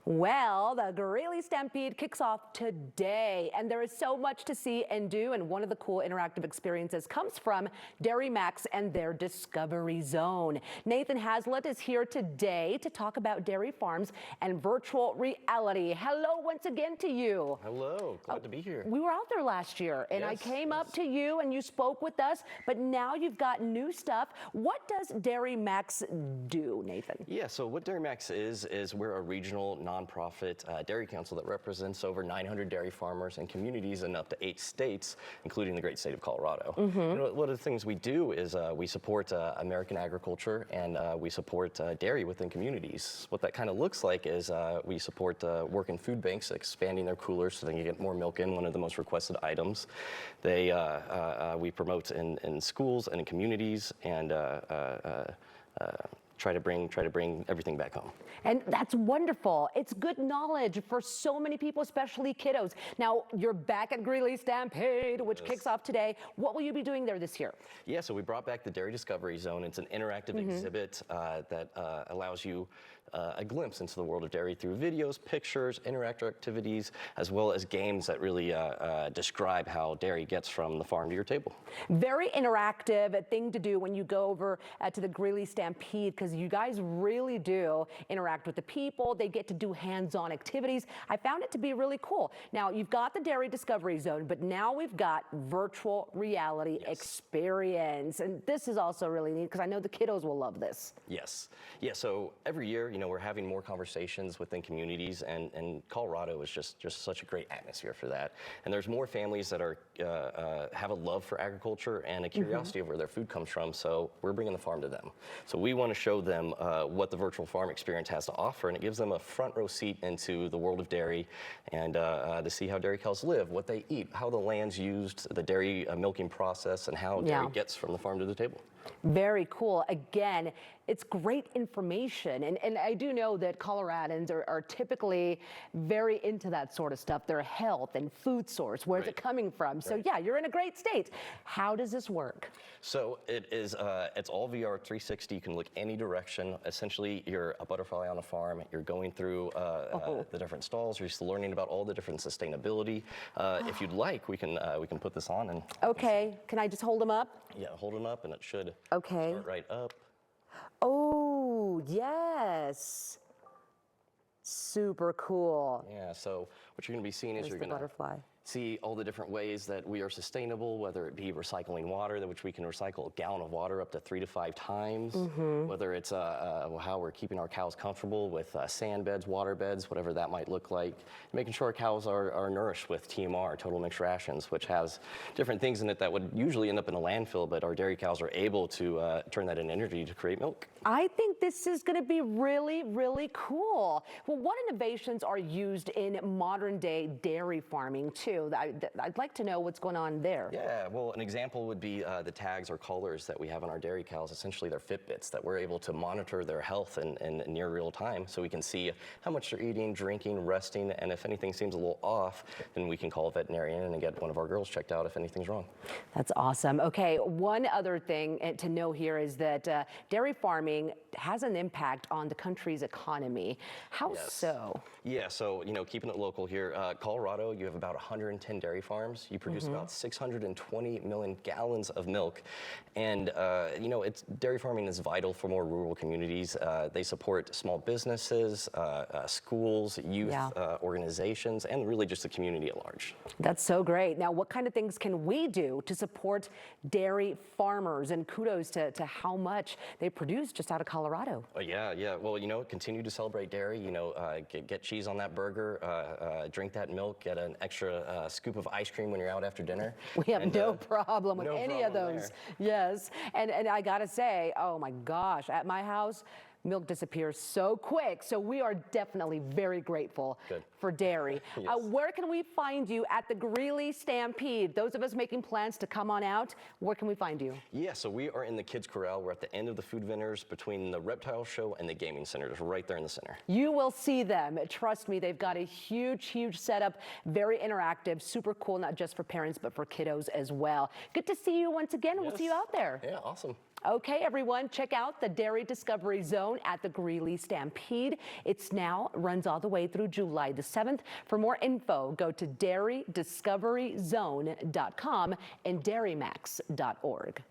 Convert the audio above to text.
Well, the Greeley Stampede kicks off today, and there is so much to see and do, and one of the cool interactive experiences comes from Dairy Max and their Discovery Zone. Nathan Hazlitt is here today to talk about dairy farms and virtual reality. Hello once again to you. Hello, glad to be here. We were out there last year, and I came up to you and you spoke with us, but now you've got new stuff. What does Dairy Max do, Nathan? Yeah, so what Dairy Max is we're a regional nonprofit dairy council that represents over 900 dairy farmers and communities in up to 8 states, including the great state of Colorado. And one of the things we do is we support American agriculture and we support dairy within communities. What that kind of looks like is we support working food banks, expanding their coolers so they can get more milk in, one of the most requested items. We promote in schools and in communities and try to bring everything back home. And that's wonderful. It's good knowledge for so many people, especially kiddos. Now, you're back at Greeley Stampede, which kicks off today. What will you be doing there this year? Yeah, so we brought back the Dairy Discovery Zone. It's an interactive exhibit that allows you a glimpse into the world of dairy through videos, pictures, interactive activities, as well as games that really describe how dairy gets from the farm to your table. Very interactive thing to do when you go over to the Greeley Stampede, because you guys really do interact with the people. They get to do hands-on activities. I found it to be really cool. Now, you've got the Dairy Discovery Zone, but now we've got virtual reality experience. And this is also really neat because I know the kiddos will love this. Yes. Yeah, so every year, we're having more conversations within communities, and Colorado is just such a great atmosphere for that. And there's more families that are have a love for agriculture and a curiosity of where their food comes from, so we're bringing the farm to them. So we want to show them what the virtual farm experience has to offer, and it gives them a front row seat into the world of dairy and to see how dairy cows live, what they eat, how the land's used, the dairy milking process, and how dairy gets from the farm to the table. Very cool. Again, it's great information. And I do know that Coloradans are typically very into that sort of stuff, their health and food source, where's it coming from? So yeah, you're in a great state. How does this work? So it is, it's all VR 360. You can look any direction. Essentially, you're a butterfly on a farm. You're going through the different stalls. You're just learning about all the different sustainability. If you'd like, we can put this on. And okay, can I just hold them up? Yeah, hold them up and it should start right up. Oh, yes. Super cool. Yeah, so what you're going to be seeing is you're going to see all the different ways that we are sustainable, whether it be recycling water, which we can recycle a gallon of water up to 3 to 5 times, whether it's how we're keeping our cows comfortable with sand beds, water beds, whatever that might look like, making sure our cows are nourished with TMR, total mixed rations, which has different things in it that would usually end up in a landfill, but our dairy cows are able to turn that into energy to create milk. I think this is going to be really, really cool. Well, what innovations are used in modern day dairy farming too? I'd like to know what's going on there. Yeah, well, an example would be the tags or collars that we have on our dairy cows. Essentially, they're Fitbits that we're able to monitor their health in near real time, so we can see how much they're eating, drinking, resting, and if anything seems a little off, then we can call a veterinarian and get one of our girls checked out if anything's wrong. That's awesome. Okay, one other thing to know here is that dairy farming has an impact on the country's economy. How so? Yeah, so keeping it local here, Colorado, you have about 110 dairy farms. You produce about 620 million gallons of milk, and dairy farming is vital for more rural communities. They support small businesses, schools, youth organizations, and really just the community at large. That's so great. Now, what kind of things can we do to support dairy farmers? And kudos to how much they produce just out of Colorado. Yeah. Well, continue to celebrate dairy. Get cheese on that burger, drink that milk, get an extra scoop of ice cream when you're out after dinner. We have no problem with any of those. Yes, and I gotta say, oh my gosh, at my house, milk disappears so quick. So we are definitely very grateful for dairy. Where can we find you at the Greeley Stampede? Those of us making plans to come on out, where can we find you? Yeah, so we are in the Kids Corral. We're at the end of the food vendors between the reptile show and the gaming center. Just right there in the center. You will see them. Trust me, they've got a huge setup, very interactive, super cool, not just for parents, but for kiddos as well. Good to see you once again. We'll see you out there. Yeah, awesome. Okay, everyone, check out the Dairy Discovery Zone at the Greeley Stampede. It's now runs all the way through July the 7th. For more info, go to dairydiscoveryzone.com and dairymax.org.